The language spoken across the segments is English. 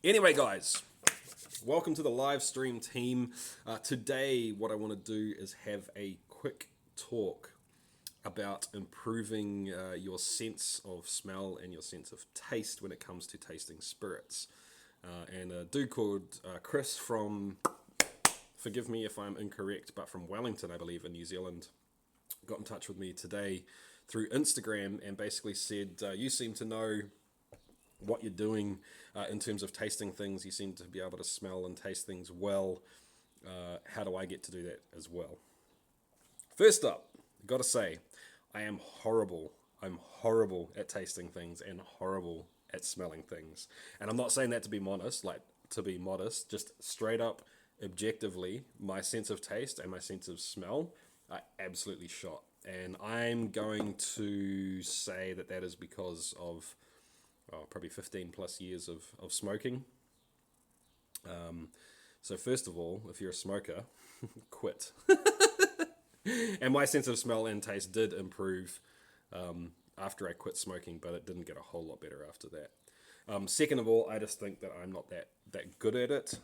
Anyway, guys, welcome to the live stream team. Today, what I want to do is have a quick talk about improving your sense of smell and your sense of taste when it comes to tasting spirits. And a dude called Chris from, forgive me if I'm incorrect, but from Wellington, I believe, in New Zealand, got in touch with me today through Instagram and basically said, you seem to know what you're doing in terms of tasting things. You seem to be able to smell and taste things well. How do I get to do that as well? First up, got to say, I am horrible. I'm horrible at tasting things and horrible at smelling things. And I'm not saying that to be modest, just straight up, objectively, my sense of taste and my sense of smell are absolutely shot. And I'm going to say that that is because of probably 15 plus years of smoking. So first of all, if you're a smoker, quit. And my sense of smell and taste did improve after I quit smoking, but it didn't get a whole lot better after that. Second of all, I just think that I'm not that good at it,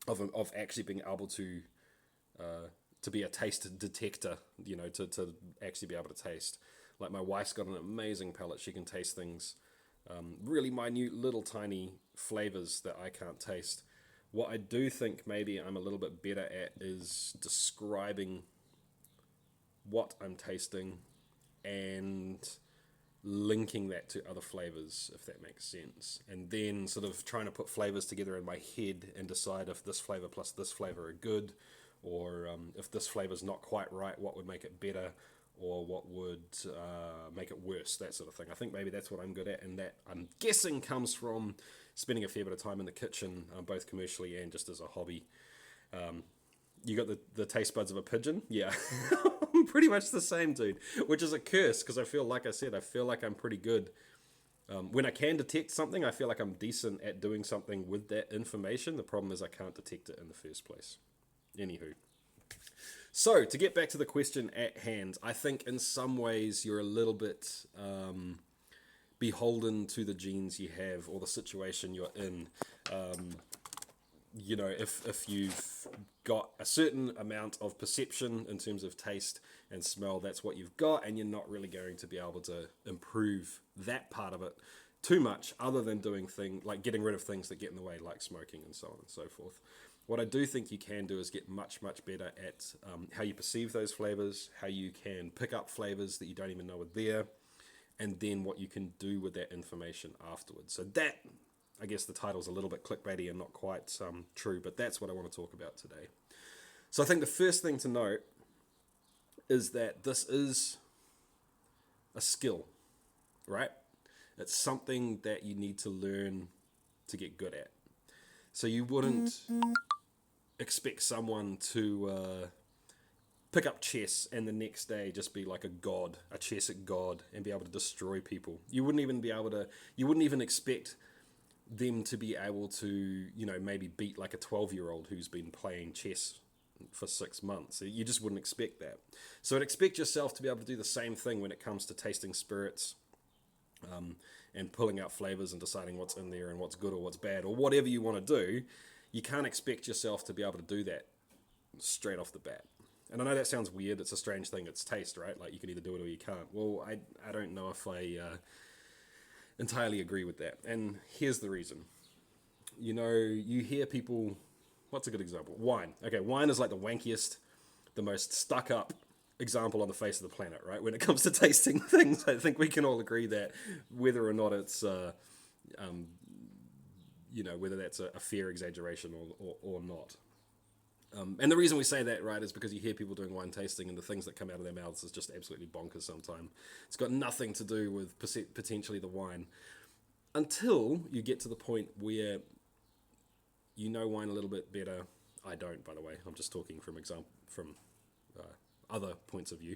of actually being able to be a taste detector, to actually be able to taste. Like my wife's got an amazing palate. She can taste things, really minute, little tiny flavors that I can't taste. What I do think maybe I'm a little bit better at is describing what I'm tasting and linking that to other flavors, if that makes sense. And then sort of trying to put flavors together in my head and decide if this flavor plus this flavor are good, or if this flavor's not quite right, what would make it better, or what would make it worse, that sort of thing. I think maybe that's what I'm good at, and that I'm guessing comes from spending a fair bit of time in the kitchen, both commercially and just as a hobby. You got the taste buds of a pigeon? Yeah, I'm pretty much the same, dude, which is a curse, because I feel like I'm pretty good. When I can detect something, I feel like I'm decent at doing something with that information. The problem is I can't detect it in the first place. Anywho. So, to get back to the question at hand, I think in some ways you're a little bit beholden to the genes you have or the situation you're in. If you've got a certain amount of perception in terms of taste and smell, that's what you've got, and you're not really going to be able to improve that part of it too much, other than doing things like getting rid of things that get in the way, like smoking and so on and so forth. What I do think you can do is get much, much better at how you perceive those flavors, how you can pick up flavors that you don't even know are there, and then what you can do with that information afterwards. So that, I guess the title's a little bit clickbaity and not quite true, but that's what I want to talk about today. So I think the first thing to note is that this is a skill, right? It's something that you need to learn to get good at. So you wouldn't expect someone to pick up chess and the next day just be like a chess god, and be able to destroy people. You wouldn't even expect them to be able to, maybe beat like a 12-year-old who's been playing chess for 6 months. You just wouldn't expect that. So I'd expect yourself to be able to do the same thing when it comes to tasting spirits, and pulling out flavors and deciding what's in there and what's good or what's bad or whatever you want to do. You can't expect yourself to be able to do that straight off the bat. And I know that sounds weird. It's a strange thing. It's taste, right? Like you can either do it or you can't. Well, I don't know if I entirely agree with that. And here's the reason. You hear people... What's a good example? Wine. Okay, wine is like the wankiest, the most stuck up example on the face of the planet, right? When it comes to tasting things, I think we can all agree that whether or not it's, whether that's a fair exaggeration or not. And the reason we say that, right, is because you hear people doing wine tasting and the things that come out of their mouths is just absolutely bonkers sometimes. It's got nothing to do with potentially the wine, until you get to the point where you know wine a little bit better. I don't, by the way. I'm just talking from other points of view.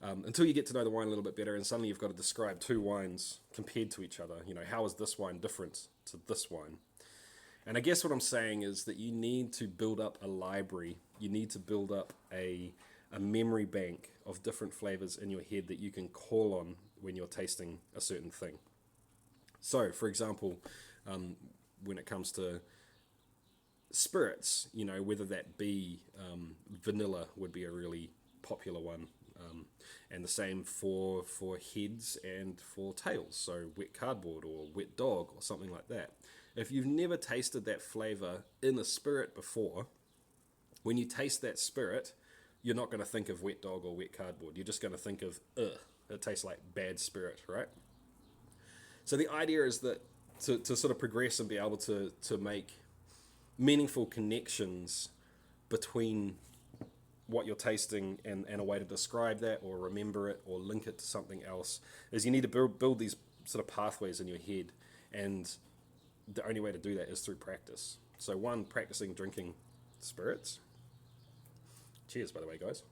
Until you get to know the wine a little bit better, and suddenly you've got to describe two wines compared to each other. How is this wine different to this wine? And I guess what I'm saying is that you need to build up a library. You need to build up a memory bank of different flavors in your head that you can call on when you're tasting a certain thing. So, for example, when it comes to spirits, whether that be vanilla would be a really popular one, and the same for heads and for tails, so wet cardboard or wet dog or something like that. If you've never tasted that flavor in a spirit before, when you taste that spirit, you're not going to think of wet dog or wet cardboard. You're just going to think of, ugh, it tastes like bad spirit, right? So the idea is that to sort of progress and be able to make meaningful connections between what you're tasting and a way to describe that or remember it or link it to something else, is you need to build these sort of pathways in your head, and the only way to do that is through practice. So one, practicing drinking spirits. Cheers, by the way, guys.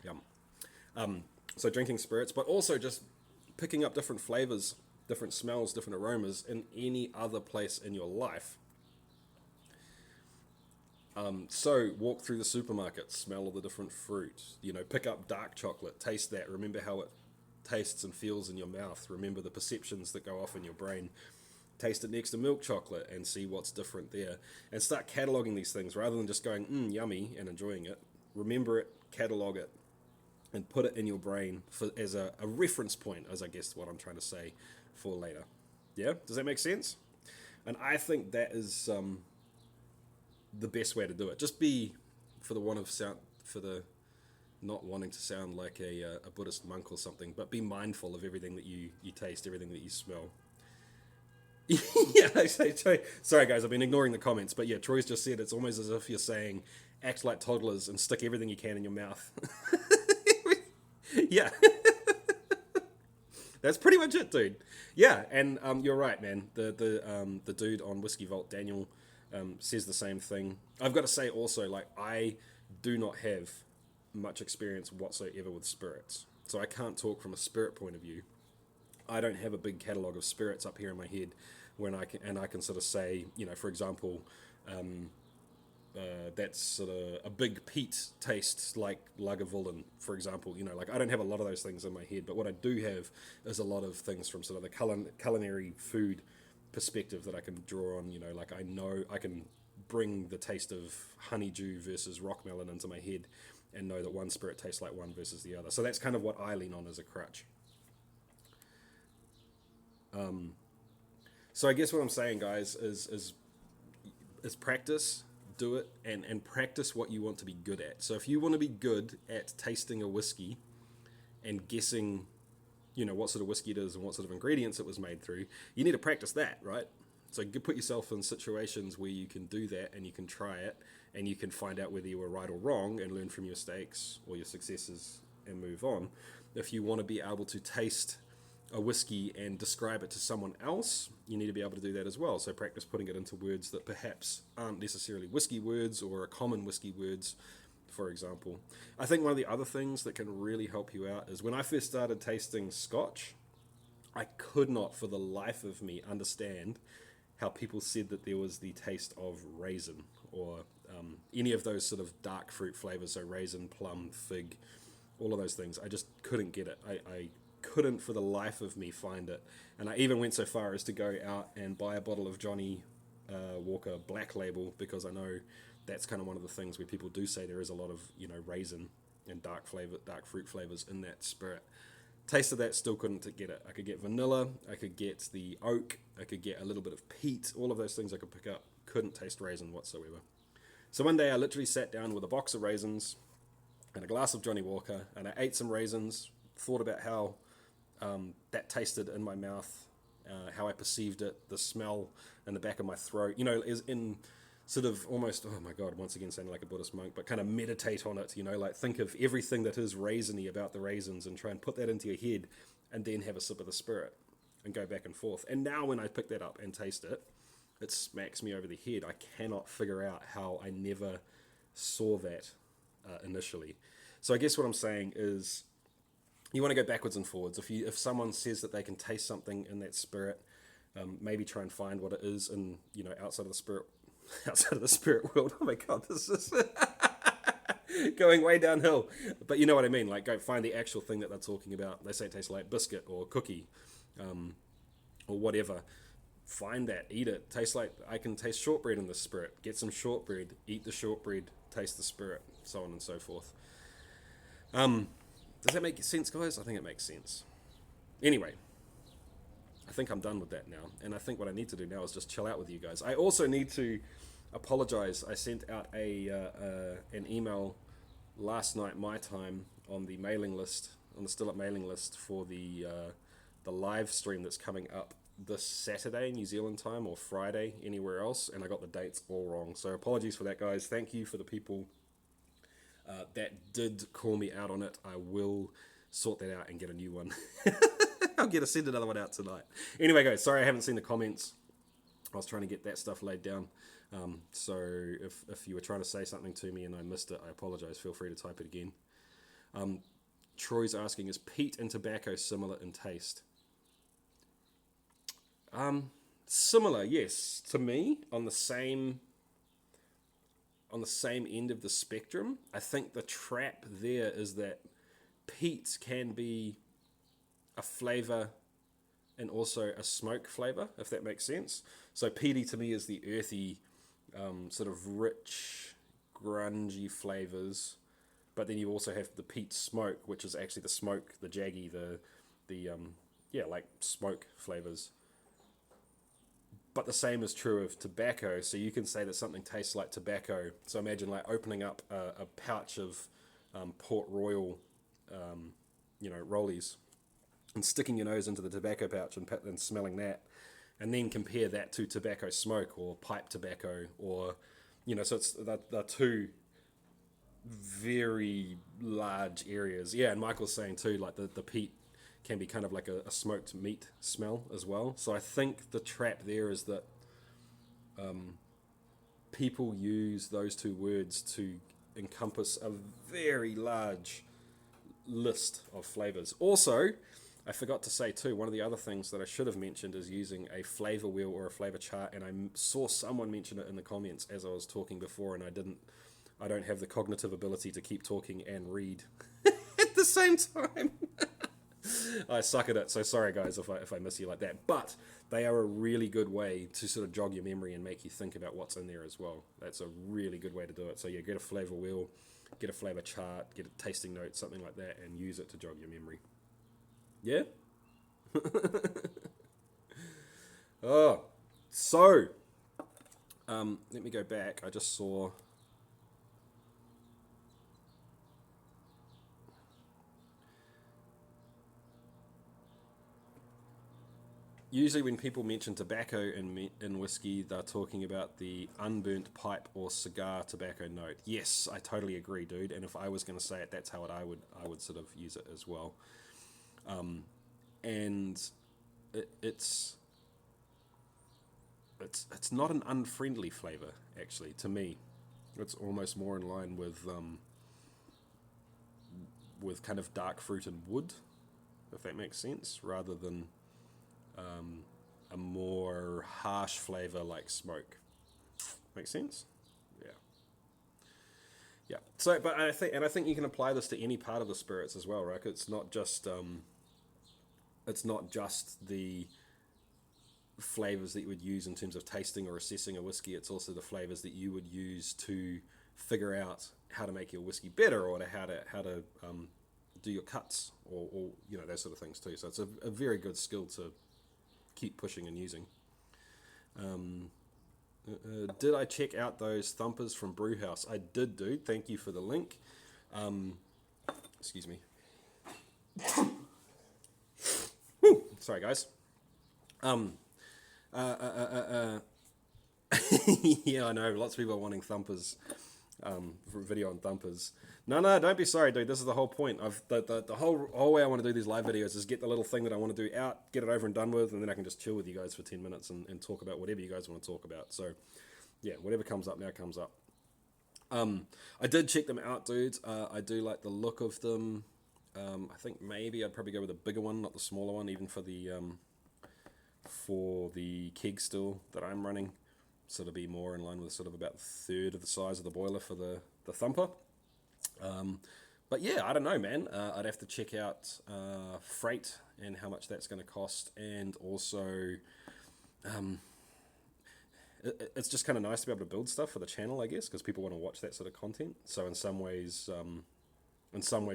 Yum. So drinking spirits, but also just picking up different flavors, different smells, different aromas in any other place in your life. So walk through the supermarket, smell all the different fruit, pick up dark chocolate, taste that, remember how it tastes and feels in your mouth, remember the perceptions that go off in your brain, taste it next to milk chocolate and see what's different there, and start cataloging these things rather than just going, yummy, and enjoying it. Remember it, catalog it, and put it in your brain as a reference point, as I guess what I'm trying to say, for later. Yeah? Does that make sense? And I think that is the best way to do it. Just be, for the not wanting to sound like a Buddhist monk or something, but be mindful of everything that you taste, everything that you smell. Yeah, sorry guys, I've been ignoring the comments, but yeah, Troy's just said it's almost as if you're saying, act like toddlers and stick everything you can in your mouth. Yeah. That's pretty much it, dude. Yeah, and you're right, man. The dude on Whiskey Vault, Daniel, says the same thing. I've got to say also, like, I do not have much experience whatsoever with spirits, so I can't talk from a spirit point of view. I don't have a big catalogue of spirits up here in my head when I can sort of say, for example, that's sort of a big peat taste like Lagavulin, for example. Like, I don't have a lot of those things in my head, but what I do have is a lot of things from sort of the culinary food perspective that I can draw on. Like, I know I can bring the taste of honeydew versus rockmelon into my head and know that one spirit tastes like one versus the other. So that's kind of what I lean on as a crutch. So I guess what I'm saying, guys, is practice, do it, and practice what you want to be good at. So if you want to be good at tasting a whiskey and guessing, what sort of whiskey it is and what sort of ingredients it was made through, you need to practice that, right? So put yourself in situations where you can do that and you can try it and you can find out whether you were right or wrong and learn from your mistakes or your successes and move on. If you want to be able to taste a whiskey and describe it to someone else, you need to be able to do that as well. So practice putting it into words that perhaps aren't necessarily whiskey words or are common whiskey words, for example. I think one of the other things that can really help you out is when I first started tasting Scotch, I could not for the life of me understand how people said that there was the taste of raisin or any of those sort of dark fruit flavors, so raisin, plum, fig, all of those things. I just couldn't get it. I couldn't for the life of me find it, and I even went so far as to go out and buy a bottle of Johnny Walker Black Label, because I know that's kind of one of the things where people do say there is a lot of raisin and dark fruit flavors in that spirit. Tasted that, still couldn't get it. I could get vanilla, I could get the oak, I could get a little bit of peat, all of those things I could pick up. Couldn't taste raisin whatsoever. So one day I literally sat down with a box of raisins and a glass of Johnny Walker, and I ate some raisins, thought about how that tasted in my mouth, how I perceived it, the smell in the back of my throat, is in sort of almost, oh my God, once again sounding like a Buddhist monk, but kind of meditate on it, like think of everything that is raisiny about the raisins and try and put that into your head and then have a sip of the spirit and go back and forth. And now when I pick that up and taste it, it smacks me over the head. I cannot figure out how I never saw that initially. So I guess what I'm saying is, you want to go backwards and forwards. If someone says that they can taste something in that spirit, maybe try and find what it is in outside of the spirit world. Oh my God, this is going way downhill. But you know what I mean. Like, go find the actual thing that they're talking about. They say it tastes like biscuit or cookie. or whatever, find that, eat it. Tastes like, I can taste shortbread in the spirit. Get some shortbread, eat the shortbread, taste the spirit, so on and so forth. Does that make sense, guys? I think it makes sense. Anyway, I think I'm done with that now, and I think what I need to do now is just chill out with you guys. I also need to apologize. I sent out an email last night, my time, on the mailing list, on the Still Up mailing list for the live stream that's coming up this Saturday New Zealand time, or Friday anywhere else, and I got the dates all wrong. So apologies for that, guys. Thank you for the people that did call me out on it. I will sort that out and get a new one. I'll send another one out tonight. Anyway, guys, sorry I haven't seen the comments. I was trying to get that stuff laid down. So if you were trying to say something to me and I missed it, I apologize. Feel free to type it again. Troy's asking, is peat and tobacco similar in taste? Similar, yes. To me, on the same end of the spectrum. I think the trap there is that peat can be a flavor and also a smoke flavor, if that makes sense. So peaty to me is the earthy, sort of rich, grungy flavors, but then you also have the peat smoke, which is actually the smoke, the jaggy, the like smoke flavors. But the same is true of tobacco. So you can say that something tastes like tobacco. So imagine like opening up a pouch of Port Royal, rollies, and sticking your nose into the tobacco pouch and smelling that, and then compare that to tobacco smoke or pipe tobacco, or, so it's the two very large areas. Yeah, and Michael's saying too, like the peat can be kind of like a smoked meat smell as well. So I think the trap there is that people use those two words to encompass a very large list of flavors. Also, I forgot to say too, one of the other things that I should have mentioned is using a flavor wheel or a flavor chart, and I saw someone mention it in the comments as I was talking before, and I don't have the cognitive ability to keep talking and read at the same time. I suck at it, so sorry guys if I miss you like that. But they are a really good way to sort of jog your memory and make you think about what's in there as well. That's a really good way to do it. So yeah, get a flavor wheel, get a flavor chart, get a tasting note, something like that, and use it to jog your memory. Yeah? Oh, so let me go back. I just saw... Usually when people mention tobacco in whiskey, they're talking about the unburnt pipe or cigar tobacco note. Yes, I totally agree, dude. And if I was going to say it, that's how I would sort of use it as well. And it's not an unfriendly flavor, actually, to me. It's almost more in line with kind of dark fruit and wood, if that makes sense, rather than a more harsh flavor like smoke. Make sense? Yeah. Yeah. So, but I think you can apply this to any part of the spirits as well, right? It's not just the flavors that you would use in terms of tasting or assessing a whiskey. It's also the flavors that you would use to figure out how to make your whiskey better, or how to do your cuts, or those sort of things too. So it's a very good skill to keep pushing and using. Did I check out those Thumpers from Brewhouse? I did, dude. Thank you for the link. Excuse me. Whew, sorry, guys. Yeah, I know. Lots of people are wanting Thumpers, for a video on Thumpers. No, don't be sorry, dude. This is the whole point. The whole way I want to do these live videos is get the little thing that I want to do out, get it over and done with, and then I can just chill with you guys for 10 minutes and talk about whatever you guys want to talk about. So, yeah, whatever comes up now comes up. I did check them out, dudes. I do like the look of them. I think maybe I'd probably go with a bigger one, not the smaller one, even for the keg still that I'm running. So to be more in line with sort of about a third of the size of the boiler for the Thumper. But yeah, I don't know, man. I'd have to check out Freight and how much that's going to cost, and also it's just kind of nice to be able to build stuff for the channel, I guess, because people want to watch that sort of content. So in some ways,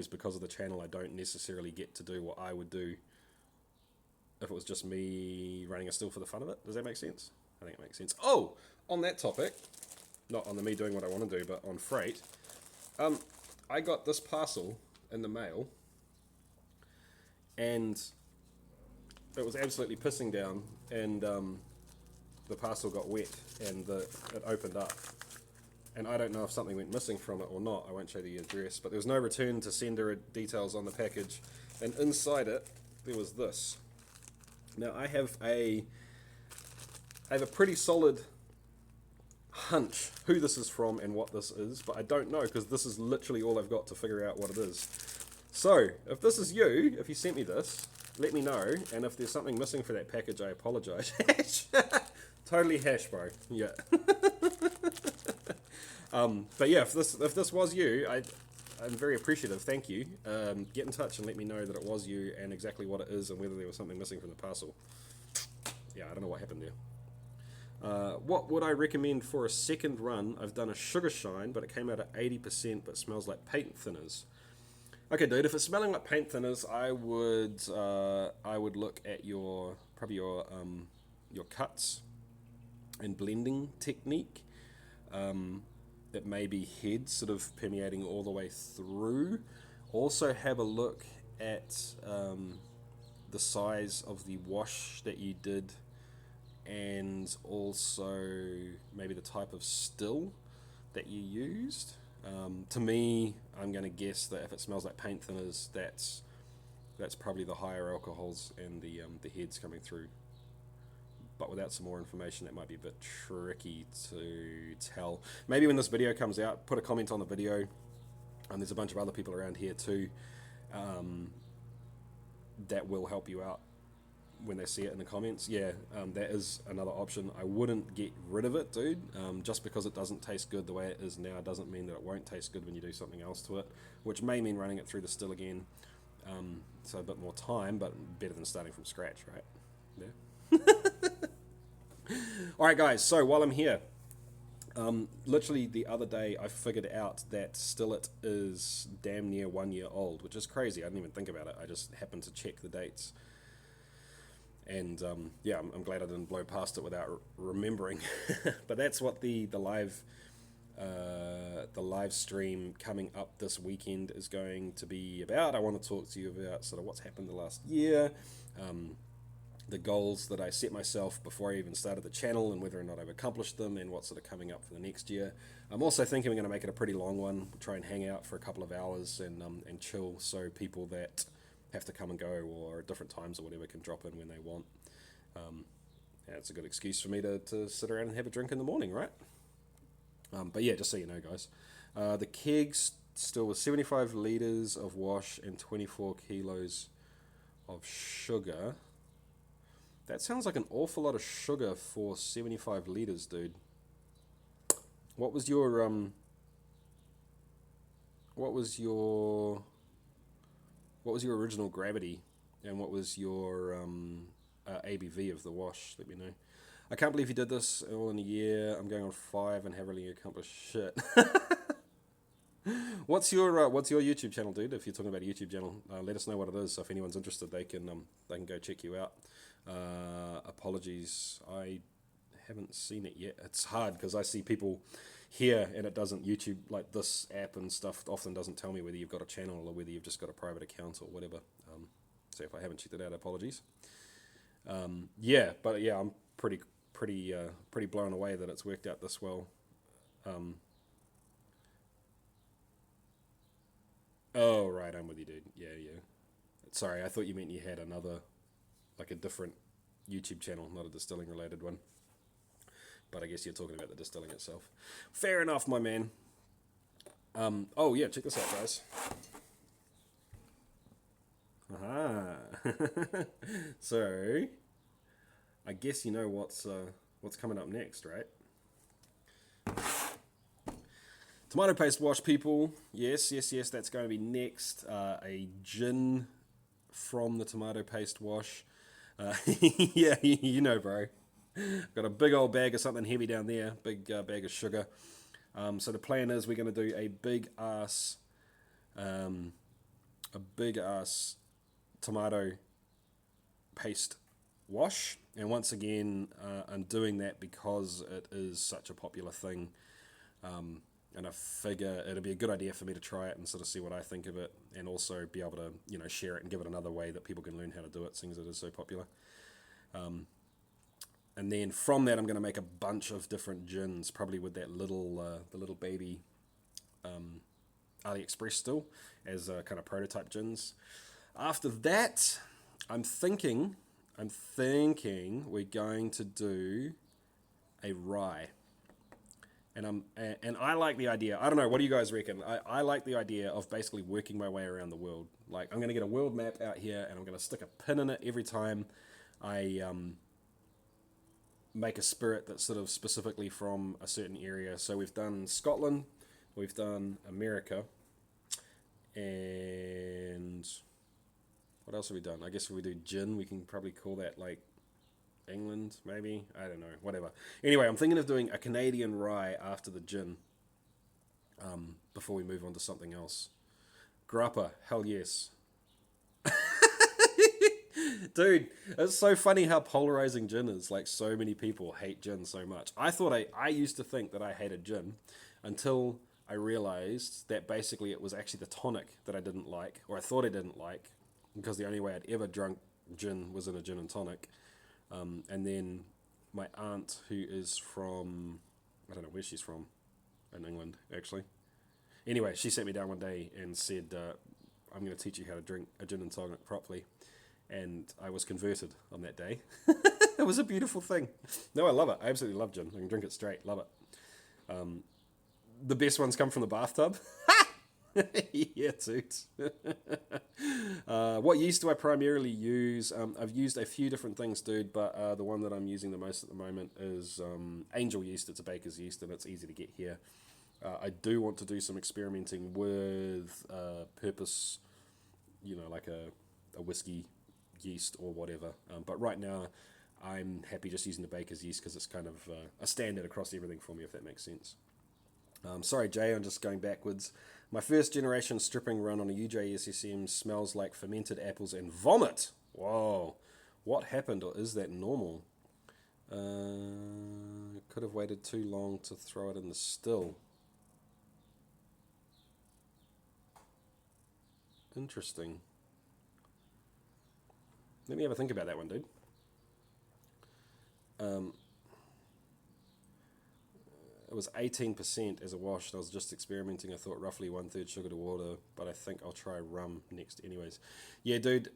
because of the channel, I don't necessarily get to do what I would do if it was just me running a still for the fun of it. Does that make sense? I think it makes sense. Oh, on that topic, not on the me doing what I want to do, but on freight, I got this parcel in the mail, and it was absolutely pissing down, and the parcel got wet, and it opened up. And I don't know if something went missing from it or not. I won't show the address, but there was no return to sender details on the package, and inside it there was this. Now I have a pretty solid hunch who this is from and what this is, but I don't know, because this is literally all I've got to figure out what it is. So if this is you, if you sent me this, let me know, and if there's something missing for that package, I apologize. Totally hash, bro. Yeah. But yeah, if this was you, I'm very appreciative. Thank you. Get in touch and let me know that it was you and exactly what it is and whether there was something missing from the parcel. Yeah, I don't know what happened there. What would I recommend for a second run? I've done a sugar shine, but it came out at 80%, but smells like paint thinners. Okay, dude, if it's smelling like paint thinners, I would look at your cuts and blending technique. It may be head sort of permeating all the way through. Also have a look at the size of the wash that you did, and also maybe the type of still that you used. To me, I'm going to guess that if it smells like paint thinners, that's probably the higher alcohols and the heads coming through. But without some more information, that might be a bit tricky to tell. Maybe when this video comes out, put a comment on the video. And there's a bunch of other people around here too that will help you out when they see it in the comments. Yeah, that is another option. I wouldn't get rid of it, dude. Just because it doesn't taste good the way it is now doesn't mean that it won't taste good when you do something else to it, which may mean running it through the still again. So a bit more time, but better than starting from scratch, right? Yeah. Alright guys, so while I'm here, literally the other day I figured out that Stillet is damn near 1 year old, which is crazy. I didn't even think about it. I just happened to check the dates. And yeah, I'm glad I didn't blow past it without remembering. But that's what the live stream coming up this weekend is going to be about. I want to talk to you about sort of what's happened the last year, the goals that I set myself before I even started the channel and whether or not I've accomplished them, and what's sort of coming up for the next year. I'm also thinking we're going to make it a pretty long one. We'll try and hang out for a couple of hours and chill, so people that have to come and go or at different times or whatever can drop in when they want. Yeah, it's a good excuse for me to sit around and have a drink in the morning, right? But yeah, just so you know, guys, the kegs still with 75 litres of wash and 24 kilos of sugar. That sounds like an awful lot of sugar for 75 litres, dude. What was your original gravity, and what was your ABV of the wash? Let me know. I can't believe you did this all in a year. I'm going on 5 and haven't really accomplished shit. What's your YouTube channel, dude? If you're talking about a YouTube channel, let us know what it is. So if anyone's interested, they can go check you out. Apologies, I haven't seen it yet. It's hard because I see people here and it doesn't. YouTube, like this app and stuff, often doesn't tell me whether you've got a channel or whether you've just got a private account or whatever. So if I haven't checked it out, apologies. Yeah, but yeah, I'm pretty blown away that it's worked out this well. Oh right, I'm with you, dude. Yeah. Sorry, I thought you meant you had another, like a different YouTube channel, not a distilling related one. But I guess you're talking about the distilling itself. Fair enough, my man. Oh yeah, check this out, guys. Aha. So, I guess you know what's coming up next, right? Tomato paste wash, people. Yes, that's going to be next. A gin from the tomato paste wash. Yeah, you know, bro. Got a big old bag of something heavy down there, big bag of sugar. So the plan is we're going to do a big ass tomato paste wash. And once again, I'm doing that because it is such a popular thing. And I figure it'll be a good idea for me to try it and sort of see what I think of it, and also be able to, share it and give it another way that people can learn how to do it, since it is so popular. And then from that, I'm going to make a bunch of different gins, probably with that the little baby AliExpress still, as kind of prototype gins. After that, I'm thinking we're going to do a rye. And I like the idea. I don't know. What do you guys reckon? I like the idea of basically working my way around the world. Like, I'm going to get a world map out here, and I'm going to stick a pin in it every time I make a spirit that's sort of specifically from a certain area. So we've done Scotland, we've done America, and what else have we done? I guess if we do gin, we can probably call that like England, maybe. I don't know, whatever. Anyway, I'm thinking of doing a Canadian rye after the gin, before we move on to something else. Grappa, hell yes. Dude, it's so funny how polarizing gin is. Like, so many people hate gin so much. I used to think that I hated gin until I realized that basically it was actually the tonic that I didn't like, or I thought I didn't like, because the only way I'd ever drunk gin was in a gin and tonic. And then my aunt, who is from, I don't know where she's from, in England, actually. Anyway, she sat me down one day and said, I'm going to teach you how to drink a gin and tonic properly. And I was converted on that day. It was a beautiful thing. No, I love it. I absolutely love gin. I can drink it straight. Love it. The best ones come from the bathtub. Yeah, dude. What yeast do I primarily use? I've used a few different things, dude, but the one that I'm using the most at the moment is Angel yeast. It's a baker's yeast, and it's easy to get here. I do want to do some experimenting with purpose, like a whiskey yeast or whatever. But right now, I'm happy just using the baker's yeast because it's kind of a standard across everything for me, if that makes sense. Sorry, Jay, I'm just going backwards. My first generation stripping run on a UJ SSM smells like fermented apples and vomit. Whoa. What happened, or is that normal? Could have waited too long to throw it in the still. Interesting. Let me have a think about that one, dude. It was 18% as a wash, and I was just experimenting. I thought roughly 1/3 sugar to water, but I think I'll try rum next anyways. Yeah, dude,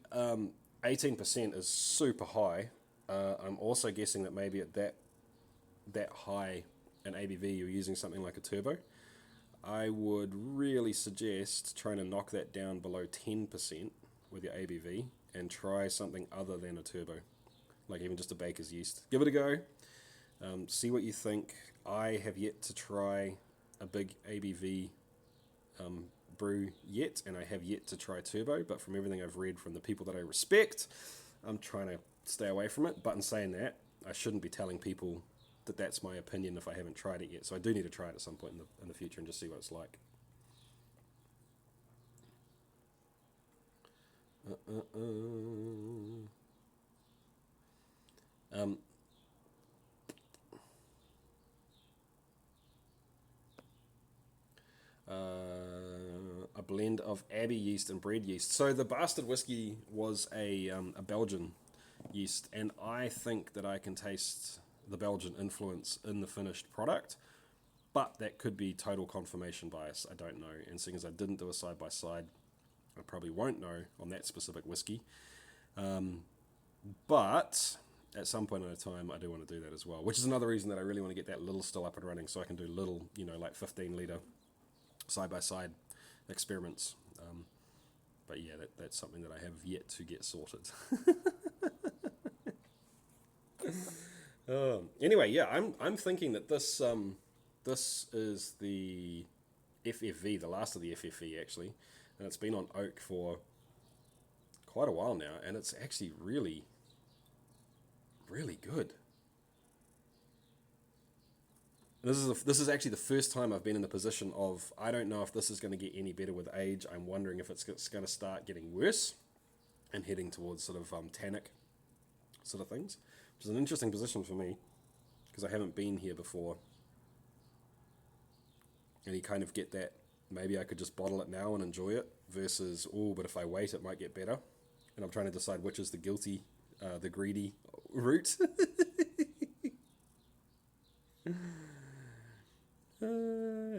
18% is super high. I'm also guessing that maybe at that high an ABV, you're using something like a turbo. I would really suggest trying to knock that down below 10% with your ABV and try something other than a turbo, like even just a baker's yeast. Give it a go. See what you think. I have yet to try a big ABV brew yet, and I have yet to try turbo, but from everything I've read from the people that I respect, I'm trying to stay away from it. But in saying that, I shouldn't be telling people that that's my opinion if I haven't tried it yet. So I do need to try it at some point in the future and just see what it's like. A blend of Abbey yeast and bread yeast. So the Bastard whiskey was a Belgian yeast, and I think that I can taste the Belgian influence in the finished product, but that could be total confirmation bias. I don't know, and seeing as I didn't do a side by side, I probably won't know on that specific whiskey. But at some point in a time, I do want to do that as well, which is another reason that I really want to get that little still up and running, so I can do little, like 15-litre side-by-side experiments. But yeah, that's something that I have yet to get sorted. Anyway, yeah, I'm thinking that this is the FFV, the last of the FFV actually, and it's been on oak for quite a while now, and it's actually really, really good. And this is actually the first time I've been in the position of I don't know if this is going to get any better with age. I'm wondering if it's going to start getting worse and heading towards sort of tannic sort of things, which is an interesting position for me because I haven't been here before. And you kind of get that maybe I could just bottle it now and enjoy it versus, oh, but if I wait, it might get better. And I'm trying to decide which is the guilty, the greedy route.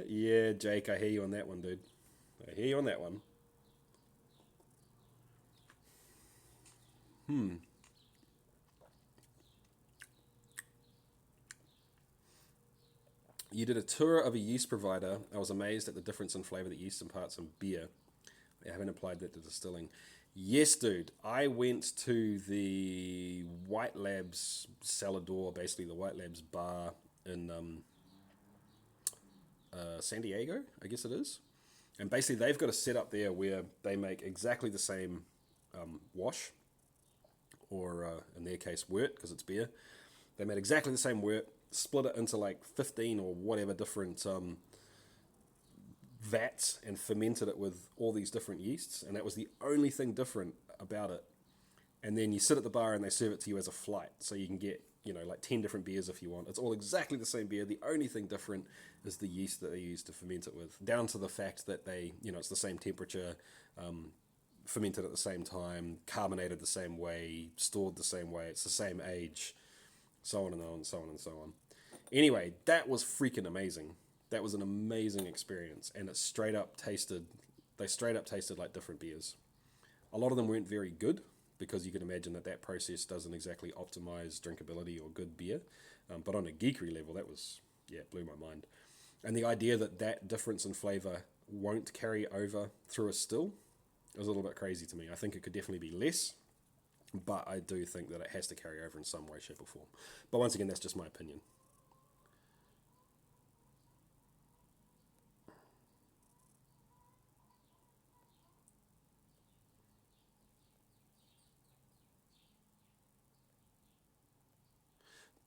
Yeah, Jake, I hear you on that one, dude. I hear you on that one. You did a tour of a yeast provider. I was amazed at the difference in flavor that yeast imparts in beer. I haven't applied that to distilling. Yes, dude. I went to the White Labs cellar door, basically the White Labs bar in San Diego, I guess it is. And basically, they've got a setup there where they make exactly the same wash, or in their case, wort, because it's beer. They made exactly the same wort, split it into like 15 or whatever different vats, and fermented it with all these different yeasts. And that was the only thing different about it. And then you sit at the bar and they serve it to you as a flight. So you can get, like 10 different beers if you want. It's all exactly the same beer. The only thing different is the yeast that they use to ferment it with, down to the fact that they, it's the same temperature, fermented at the same time, carbonated the same way, stored the same way, it's the same age, so on and on, so on and so on. Anyway, that was freaking amazing. That was an amazing experience, and they straight up tasted like different beers. A lot of them weren't very good, because you can imagine that process doesn't exactly optimize drinkability or good beer. But on a geekery level, that was, it blew my mind. And the idea that difference in flavor won't carry over through a still is a little bit crazy to me. I think it could definitely be less, but I do think that it has to carry over in some way, shape, or form. But once again, that's just my opinion.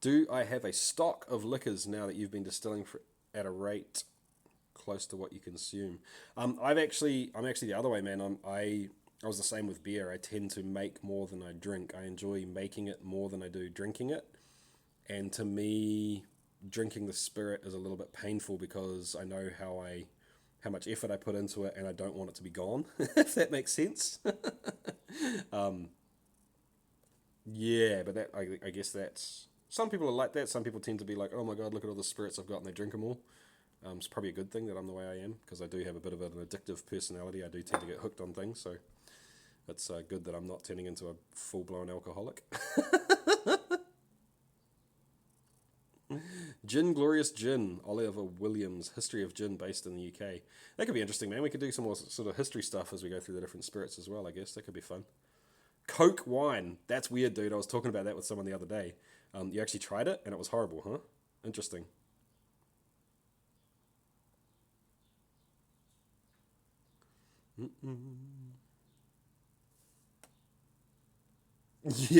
Do I have a stock of liquors now that you've been distilling at a rate close to what you consume? I'm actually the other way, man. I was the same with beer. I tend to make more than I drink. I enjoy making it more than I do drinking it. And to me, drinking the spirit is a little bit painful because I know how much effort I put into it, and I don't want it to be gone. If that makes sense. Yeah, but I guess that's, some people are like that. Some people tend to be like, oh my god, look at all the spirits I've got, and they drink them all. It's probably a good thing that I'm the way I am, because I do have a bit of an addictive personality. I do tend to get hooked on things, so it's good that I'm not turning into a full-blown alcoholic. Gin, Glorious Gin, Oliver Williams, History of Gin, based in the UK. That could be interesting, man. We could do some more sort of history stuff as we go through the different spirits as well, I guess. That could be fun. Coke wine. That's weird, dude. I was talking about that with someone the other day. You actually tried it, and it was horrible, huh? Interesting. You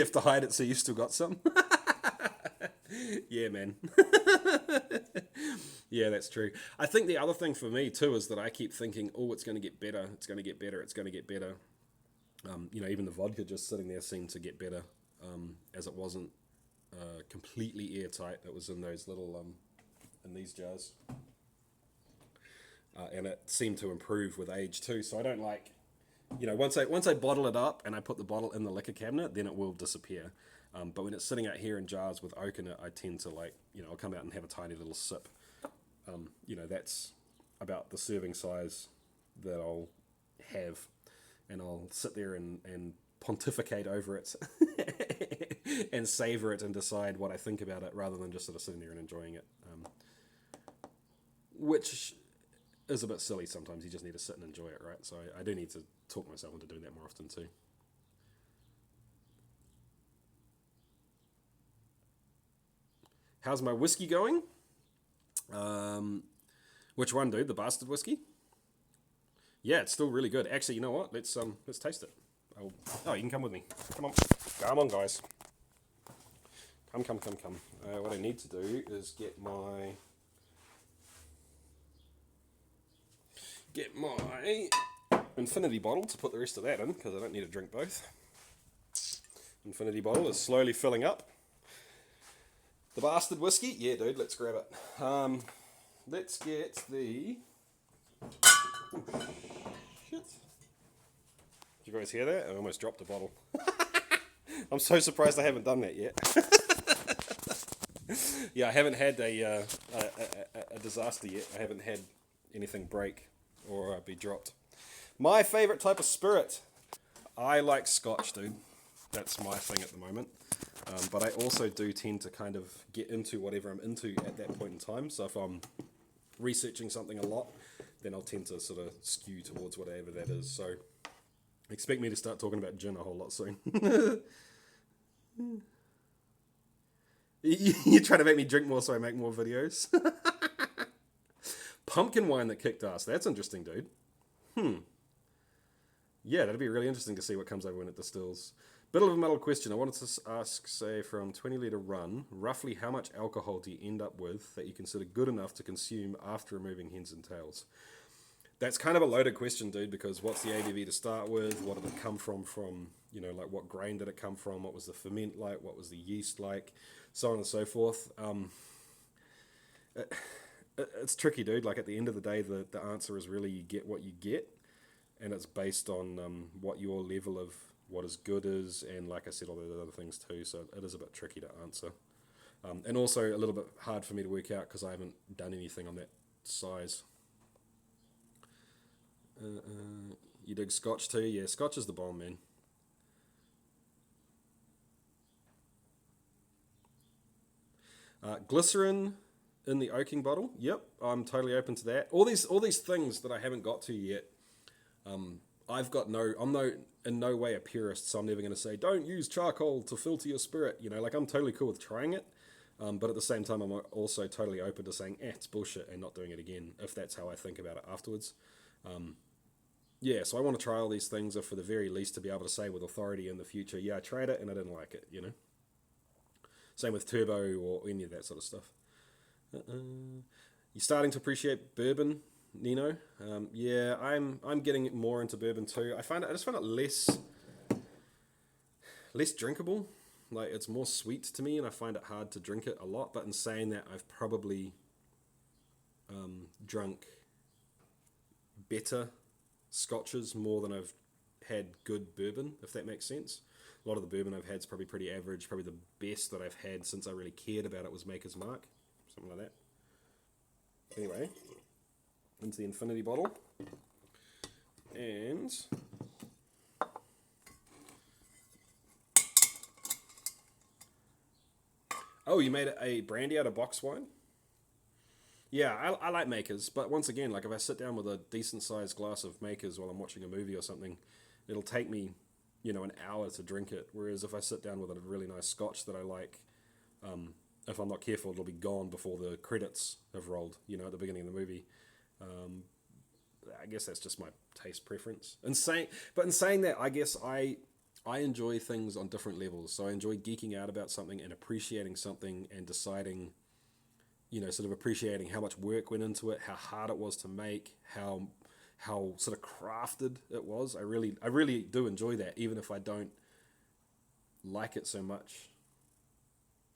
have to hide it so you've still got some? Yeah, man. Yeah, that's true. I think the other thing for me, too, is that I keep thinking, oh, it's going to get better, it's going to get better, it's going to get better. Even the vodka just sitting there seemed to get better, as it wasn't completely airtight. It was in those little, in these jars. And it seemed to improve with age too. So I don't like, once I bottle it up and I put the bottle in the liquor cabinet, then it will disappear. But when it's sitting out here in jars with oak in it, I tend to I'll come out and have a tiny little sip. That's about the serving size that I'll have, and I'll sit there and pontificate over it and savor it and decide what I think about it, rather than just sort of sitting there and enjoying it, which is a bit silly sometimes. You just need to sit and enjoy it, right? So I do need to talk myself into doing that more often too. How's my whiskey going? Which one, dude? The bastard whiskey? Yeah, it's still really good. Actually, you know what? Let's taste it. Oh, you can come with me. Come on, guys. Come. What I need to do is get my infinity bottle to put the rest of that in, because I don't need to drink both. Infinity bottle is slowly filling up. The bastard whiskey? Yeah, dude, let's grab it. Let's get the... Shit. Did you guys hear that? I almost dropped a bottle. I'm so surprised I haven't done that yet. Yeah, I haven't had a disaster yet. I haven't had anything break or be dropped. My favourite type of spirit. I like Scotch, dude. That's my thing at the moment. But I also do tend to kind of get into whatever I'm into at that point in time. So if I'm researching something a lot, then I'll tend to sort of skew towards whatever that is. So expect me to start talking about gin a whole lot soon. You're trying to make me drink more so I make more videos? Pumpkin wine that kicked ass. That's interesting, dude. Yeah, that'd be really interesting to see what comes over when it distills. Bit of a muddled question. I wanted to ask, say, from 20 litre run, roughly how much alcohol do you end up with that you consider good enough to consume after removing heads and tails? That's kind of a loaded question, dude, because what's the ABV to start with? What did it come from, you know, like what grain did it come from? What was the ferment like? What was the yeast like? So on and so forth. It's tricky, dude. Like at the end of the day, the answer is really you get what you get, and it's based on what your level of what is good is, and like I said, all those other things too. So it is a bit tricky to answer, and also a little bit hard for me to work out because I haven't done anything on that size. You dig Scotch too? Yeah, Scotch is the bomb, man. Glycerin in the oaking bottle. Yep, I'm totally open to that. All these things that I haven't got to yet. I'm in no way a purist, so I'm never going to say don't use charcoal to filter your spirit. You know, like I'm totally cool with trying it, but at the same time, I'm also totally open to saying, it's bullshit, and not doing it again if that's how I think about it afterwards. Yeah, so I want to try all these things, or for the very least to be able to say with authority in the future, yeah, I tried it and I didn't like it. You know. Same with turbo or any of that sort of stuff. You're starting to appreciate bourbon, Nino. Yeah, I'm getting more into bourbon too. I just find it less drinkable. Like it's more sweet to me, and I find it hard to drink it a lot. But in saying that, I've probably drunk better scotches more than I've had good bourbon, if that makes sense. A lot of the bourbon I've had is probably pretty average. Probably the best that I've had since I really cared about it was Maker's Mark, something like that. Anyway, into the infinity bottle, and oh, you made a brandy out of box wine? Yeah, I like Makers, but once again, like if I sit down with a decent sized glass of Makers while I'm watching a movie or something, it'll take me, you know, an hour to drink it. Whereas if I sit down with a really nice scotch that I like, if I'm not careful, it'll be gone before the credits have rolled, you know, at the beginning of the movie. I guess that's just my taste preference. In saying that, I guess I enjoy things on different levels. So I enjoy geeking out about something and appreciating something and deciding, you know, sort of appreciating how much work went into it, how hard it was to make, how sort of crafted it was. I really do enjoy that, even if I don't like it so much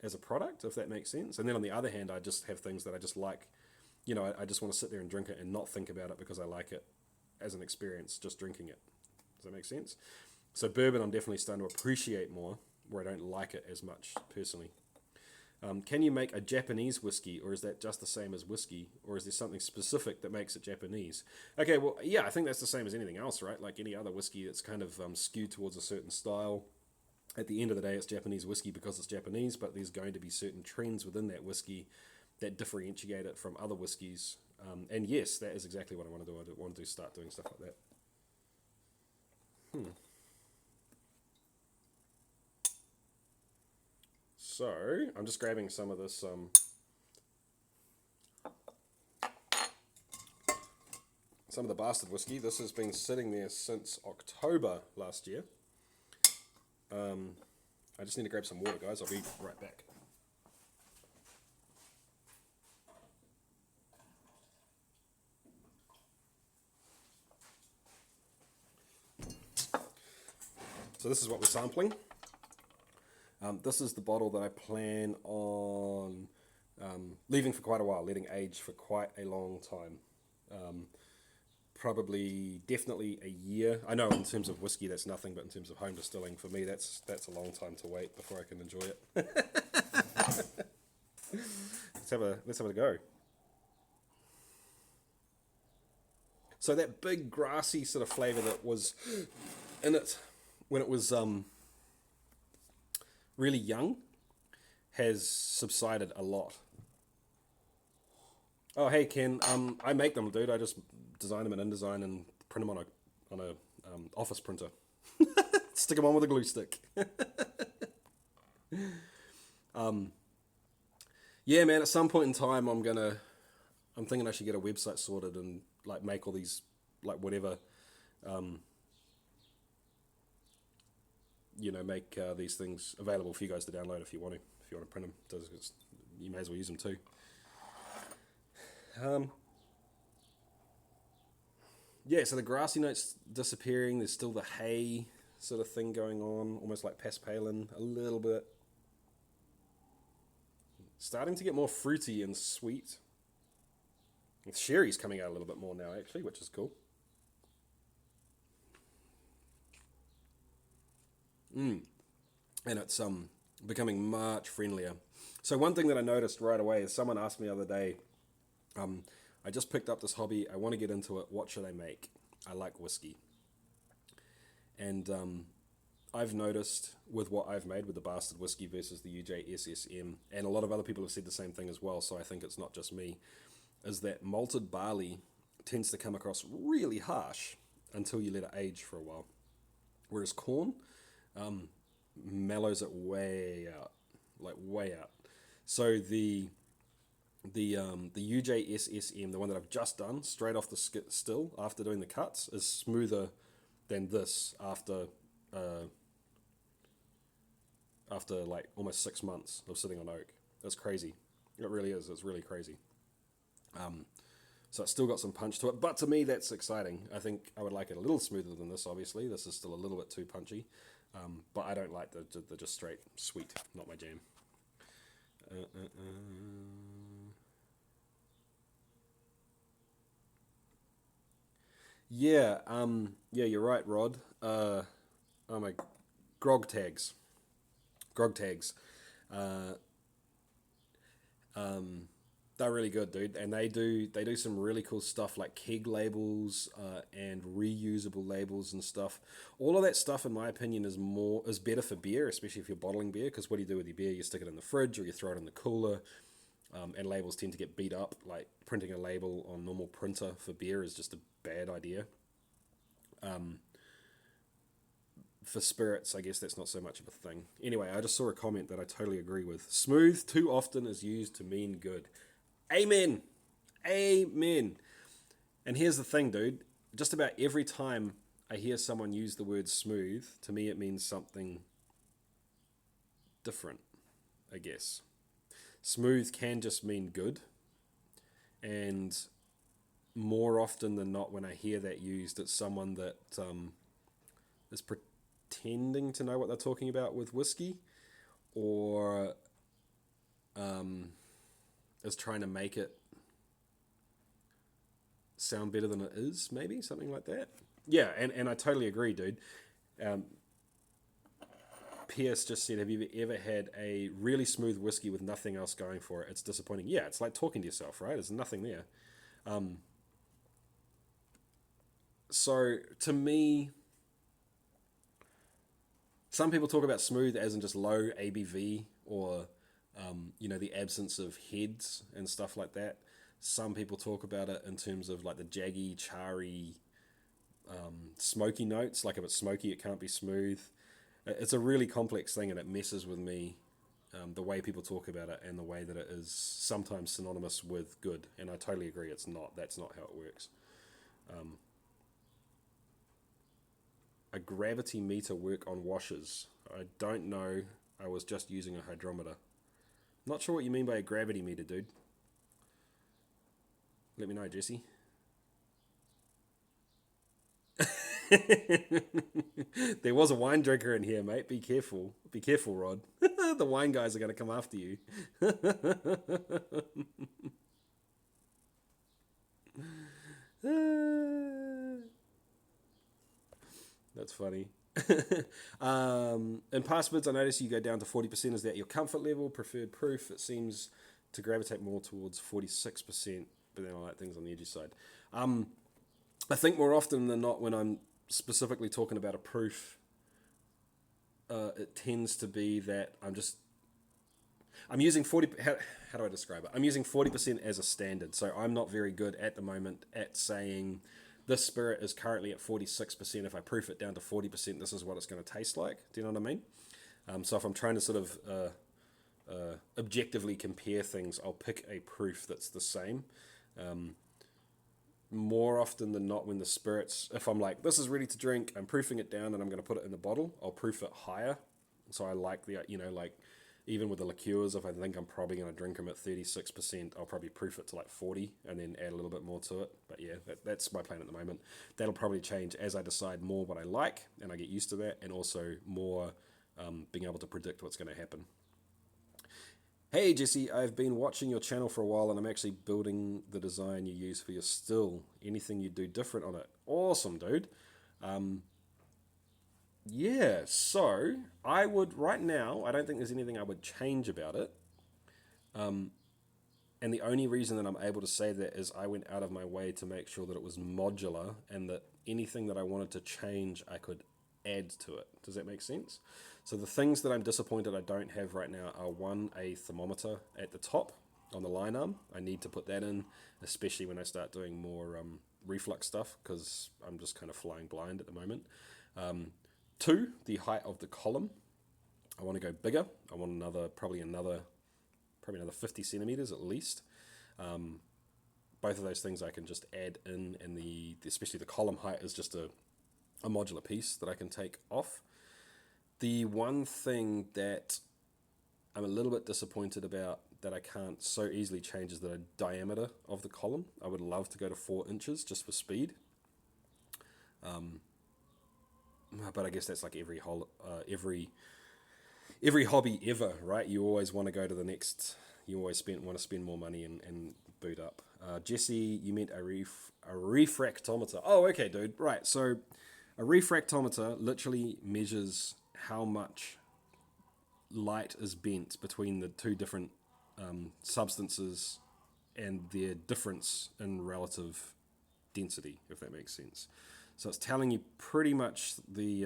as a product, if that makes sense. And then on the other hand, I just have things that I just like. You know, I just want to sit there and drink it and not think about it because I like it as an experience, just drinking it. Does that make sense? So bourbon, I'm definitely starting to appreciate more, where I don't like it as much personally. Can you make a Japanese whiskey, or is that just the same as whiskey, or is there something specific that makes it Japanese? Okay, well, yeah, I think that's the same as anything else, right? Like any other whiskey that's kind of skewed towards a certain style. At the end of the day, it's Japanese whiskey because it's Japanese, but there's going to be certain trends within that whiskey that differentiate it from other whiskeys. And yes, that is exactly what I want to do. I want to start doing stuff like that. So, I'm just grabbing some of this some of the bastard whiskey. This has been sitting there since October last year. I just need to grab some water, guys. I'll be right back. So this is what we're sampling. This is the bottle that I plan on leaving for quite a while, letting age for quite a long time. Probably, definitely a year. I know in terms of whiskey that's nothing, but in terms of home distilling, for me that's a long time to wait before I can enjoy it. Let's have a go. So that big grassy sort of flavour that was in it when it was really young has subsided a lot. Oh, hey Ken, I make them, dude. I just design them in InDesign and print them on a office printer. Stick them on with a glue stick. Yeah, man. At some point in time, I'm thinking I should get a website sorted and like make all these like whatever. Make these things available for you guys to download if you want to print them. You may as well use them too. Yeah, so the grassy note's disappearing. There's still the hay sort of thing going on, almost like paspalin a little bit. Starting to get more fruity and sweet. The sherry's coming out a little bit more now, actually, which is cool. And it's becoming much friendlier. So one thing that I noticed right away is someone asked me the other day, I just picked up this hobby, I want to get into it, what should I make? I like whiskey. And I've noticed with what I've made with the Bastard Whiskey versus the UJSSM, and a lot of other people have said the same thing as well, so I think it's not just me, is that malted barley tends to come across really harsh until you let it age for a while. Whereas corn mellows it way out, like way out. So the UJSSM, the one that I've just done, straight off the still after doing the cuts, is smoother than this after like almost 6 months of sitting on oak. That's crazy. It really is. It's really crazy. So it's still got some punch to it, but to me that's exciting. I think I would like it a little smoother than this, obviously. This is still a little bit too punchy, but I don't like the just straight sweet, not my jam. Yeah, you're right, Rod. Oh my, grog tags. Grog tags. Uh, they're really good, dude, and they do some really cool stuff like keg labels and reusable labels and stuff. All of that stuff, in my opinion, is better for beer, especially if you're bottling beer. Because what do you do with your beer? You stick it in the fridge or you throw it in the cooler. And labels tend to get beat up. Like printing a label on normal printer for beer is just a bad idea. For spirits, I guess that's not so much of a thing. Anyway, I just saw a comment that I totally agree with. Smooth too often is used to mean good. Amen. Amen. And here's the thing, dude. Just about every time I hear someone use the word smooth, to me it means something different, I guess. Smooth can just mean good. And more often than not, when I hear that used, it's someone that is pretending to know what they're talking about with whiskey, or is trying to make it sound better than it is, maybe something like that. Yeah, and I totally agree, dude. Pierce just said, have you ever had a really smooth whiskey with nothing else going for it? It's disappointing. Yeah, it's like talking to yourself, right? There's nothing there. So to me, some people talk about smooth as in just low ABV or the absence of heads and stuff like that. Some people talk about it in terms of like the jaggy, charry, smoky notes. Like if it's smoky, it can't be smooth. It's a really complex thing, and it messes with me, the way people talk about it and the way that it is sometimes synonymous with good. And I totally agree, it's not. That's not how it works. a gravity meter work on washers? I don't know. I was just using a hydrometer. Not sure what you mean by a gravity meter, dude. Let me know, Jesse. There was a wine drinker in here, mate. Be careful. Be careful, Rod. The wine guys are going to come after you. That's funny. In past bids, I noticed you go down to 40%. Is that your comfort level, preferred proof? It seems to gravitate more towards 46%, but then I like things on the edgy side. I think more often than not, when I'm specifically talking about a proof, it tends to be that I'm using 40. How do I describe it? I'm using 40% as a standard. So I'm not very good at the moment at saying this spirit is currently at 46%. If I proof it down to 40%, this is what it's going to taste like. Do you know what I mean? So if I'm trying to sort of objectively compare things, I'll pick a proof that's the same. More often than not, when the spirits, if I'm like, this is ready to drink, I'm proofing it down and I'm going to put it in the bottle, I'll proof it higher. So I like the, like even with the liqueurs, if I think I'm probably going to drink them at 36%, I'll probably proof it to like 40 and then add a little bit more to it. But yeah, that's my plan at the moment. That'll probably change as I decide more what I like and I get used to that, and also more being able to predict what's going to happen. Hey Jesse, I've been watching your channel for a while and I'm actually building the design you use for your still. Anything you do different on it? Awesome, dude. Yeah, so I would, right now, I don't think there's anything I would change about it. And the only reason that I'm able to say that is I went out of my way to make sure that it was modular and that anything that I wanted to change, I could add to it. Does that make sense? So the things that I'm disappointed I don't have right now are, one, a thermometer at the top on the line arm. I need to put that in, especially when I start doing more reflux stuff, because I'm just kind of flying blind at the moment. Two, the height of the column. I want to go bigger. I want probably another 50 centimeters at least. Both of those things I can just add in, and especially the column height is just a modular piece that I can take off. The one thing that I'm a little bit disappointed about that I can't so easily change is the diameter of the column. I would love to go to 4 inches just for speed. But I guess that's like every hobby ever, right? You always want to go to the next. You always want to spend more money and boot up. Jesse, you meant a refractometer. Oh, okay, dude. Right. So a refractometer literally measures how much light is bent between the two different substances and their difference in relative density, if that makes sense. So it's telling you pretty much the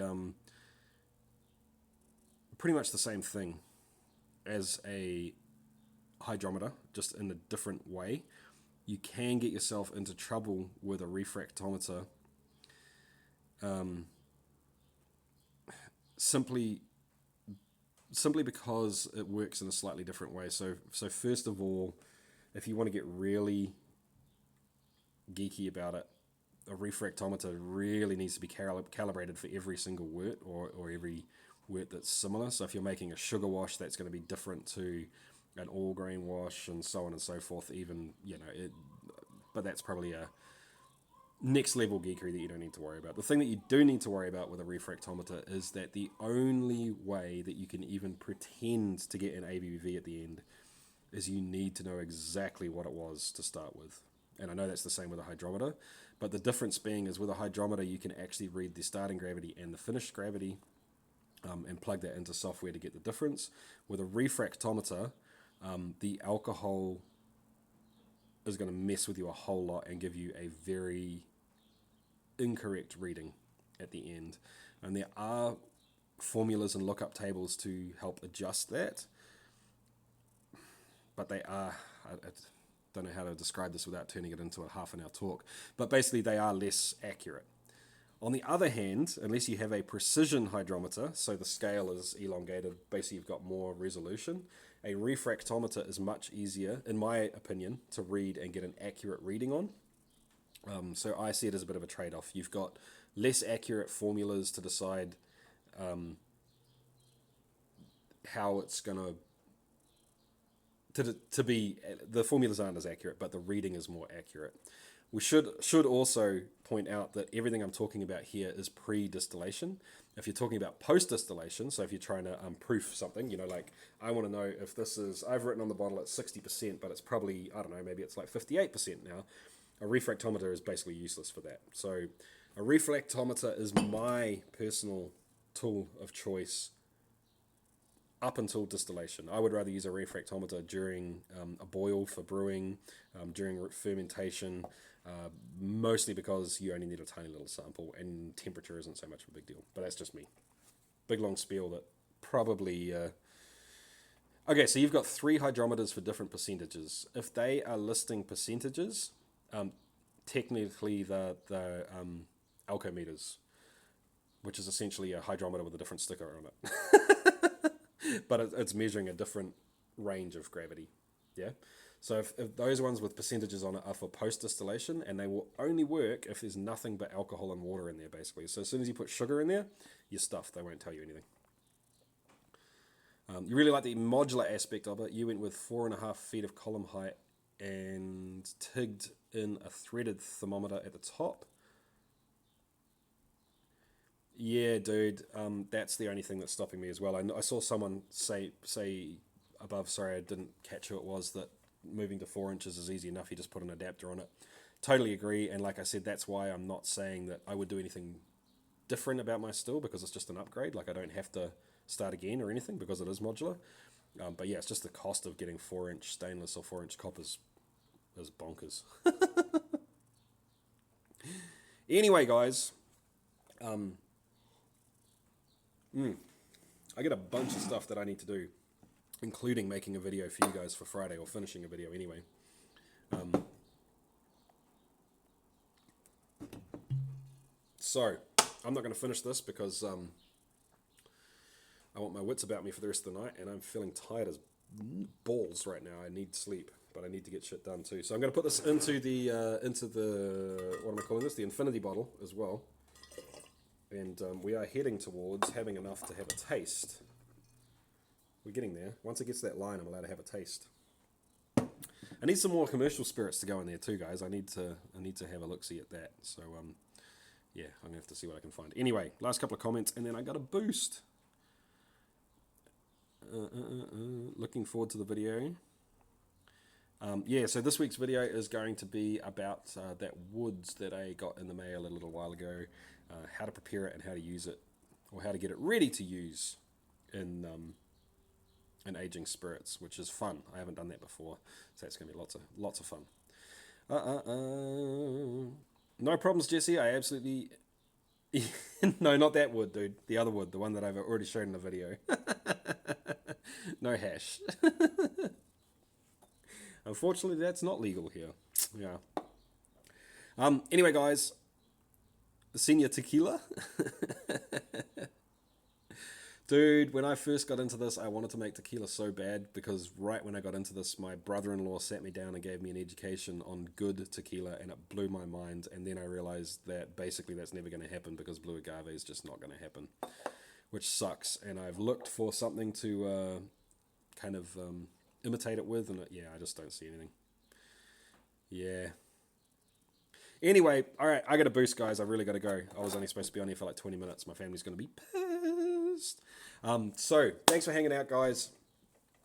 same thing as a hydrometer, just in a different way. You can get yourself into trouble with a refractometer simply because it works in a slightly different way. So first of all, if you want to get really geeky about it, a refractometer really needs to be calibrated for every single wort or every wort that's similar. So if you're making a sugar wash, that's going to be different to an all grain wash, and so on and so forth. Even, but that's probably a next level geekery that you don't need to worry about. The thing that you do need to worry about with a refractometer is that the only way that you can even pretend to get an ABV at the end is you need to know exactly what it was to start with. And I know that's the same with a hydrometer, but the difference being is with a hydrometer you can actually read the starting gravity and the finished gravity and plug that into software to get the difference. With a refractometer, the alcohol is going to mess with you a whole lot and give you a very incorrect reading at the end. And there are formulas and lookup tables to help adjust that, but they are, I don't know how to describe this without turning it into a half an hour talk, but basically they are less accurate. On the other hand, unless you have a precision hydrometer, so the scale is elongated, basically you've got more resolution, a refractometer is much easier, in my opinion, to read and get an accurate reading on. So I see it as a bit of a trade-off. You've got less accurate formulas to decide how it's going to be. The formulas aren't as accurate, but the reading is more accurate. We should also point out that everything I'm talking about here is pre-distillation. If you're talking about post-distillation, so if you're trying to proof something, like I want to know if this is, I've written on the bottle at 60%, but it's probably, I don't know, maybe it's like 58% now. A refractometer is basically useless for that. So a refractometer is my personal tool of choice up until distillation. I would rather use a refractometer during a boil for brewing, during fermentation, mostly because you only need a tiny little sample and temperature isn't so much of a big deal. But that's just me. Big long spiel that probably... Okay, so you've got 3 hydrometers for different percentages. If they are listing percentages, technically the alcometers, which is essentially a hydrometer with a different sticker on it. But it's measuring a different range of gravity. Yeah. So if those ones with percentages on it are for post-distillation, and they will only work if there's nothing but alcohol and water in there, basically. So as soon as you put sugar in there, you're stuffed. They won't tell you anything. You really like the modular aspect of it. You went with 4.5 feet of column height and tigged in a threaded thermometer at the top. Yeah, dude, that's the only thing that's stopping me as well. I saw someone say above, sorry, I didn't catch who it was, that moving to 4 inches is easy enough. You just put an adapter on it. Totally agree. And like I said, that's why I'm not saying that I would do anything different about my still, because it's just an upgrade. Like I don't have to start again or anything because it is modular. But yeah, it's just the cost of getting 4-inch stainless or 4-inch copper is bonkers. Anyway, guys, I get a bunch of stuff that I need to do, including making a video for you guys for Friday, or finishing a video anyway. So, I'm not going to finish this because I want my wits about me for the rest of the night, and I'm feeling tired as balls right now. I need sleep, but I need to get shit done too. So I'm going to put this into the, what am I calling this? The infinity bottle as well. And we are heading towards having enough to have a taste. We're getting there. Once it gets to that line, I'm allowed to have a taste. I need some more commercial spirits to go in there too, guys. I need to have a look-see at that. So yeah, I'm gonna have to see what I can find. Anyway, last couple of comments, and then I got a boost. Looking forward to the video. Yeah, so this week's video is going to be about that woods that I got in the mail a little while ago. How to prepare it and how to use it, or how to get it ready to use in aging spirits, which is fun. I haven't done that before, so that's going to be lots of fun. No problems, Jesse. I absolutely... No, not that wood, dude. The other wood, the one that I've already shown in the video. No hash. Unfortunately, that's not legal here. Yeah. Anyway, guys, Senior Tequila. Dude, when I first got into this, I wanted to make tequila so bad, because right when I got into this, my brother-in-law sat me down and gave me an education on good tequila, and it blew my mind. And then I realized that basically that's never going to happen, because blue agave is just not going to happen, which sucks. And I've looked for something to kind of imitate it with, and yeah, I just don't see anything. Yeah. Anyway, all right, I got a boost, guys. I really got to go. I was only supposed to be on here for like 20 minutes. My family's going to be pissed. So, thanks for hanging out, guys.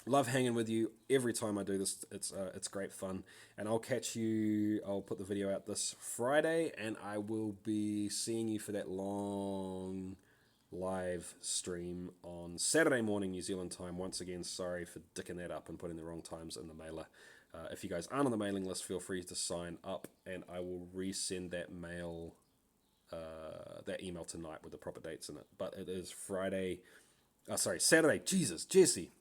Love hanging with you every time I do this. It's great fun. And I'll catch you. I'll put the video out this Friday, and I will be seeing you for that long live stream on Saturday morning, New Zealand time. Once again, sorry for dicking that up and putting the wrong times in the mailer. If you guys aren't on the mailing list, feel free to sign up, and I will resend that that email tonight with the proper dates in it. But it is Saturday. Jesus, Jesse.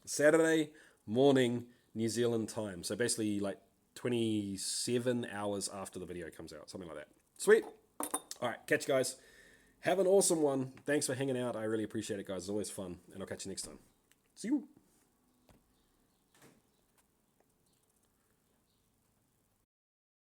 Saturday morning, New Zealand time. So basically like 27 hours after the video comes out, something like that. Sweet. All right, catch you guys. Have an awesome one. Thanks for hanging out. I really appreciate it, guys. It's always fun, and I'll catch you next time. See you.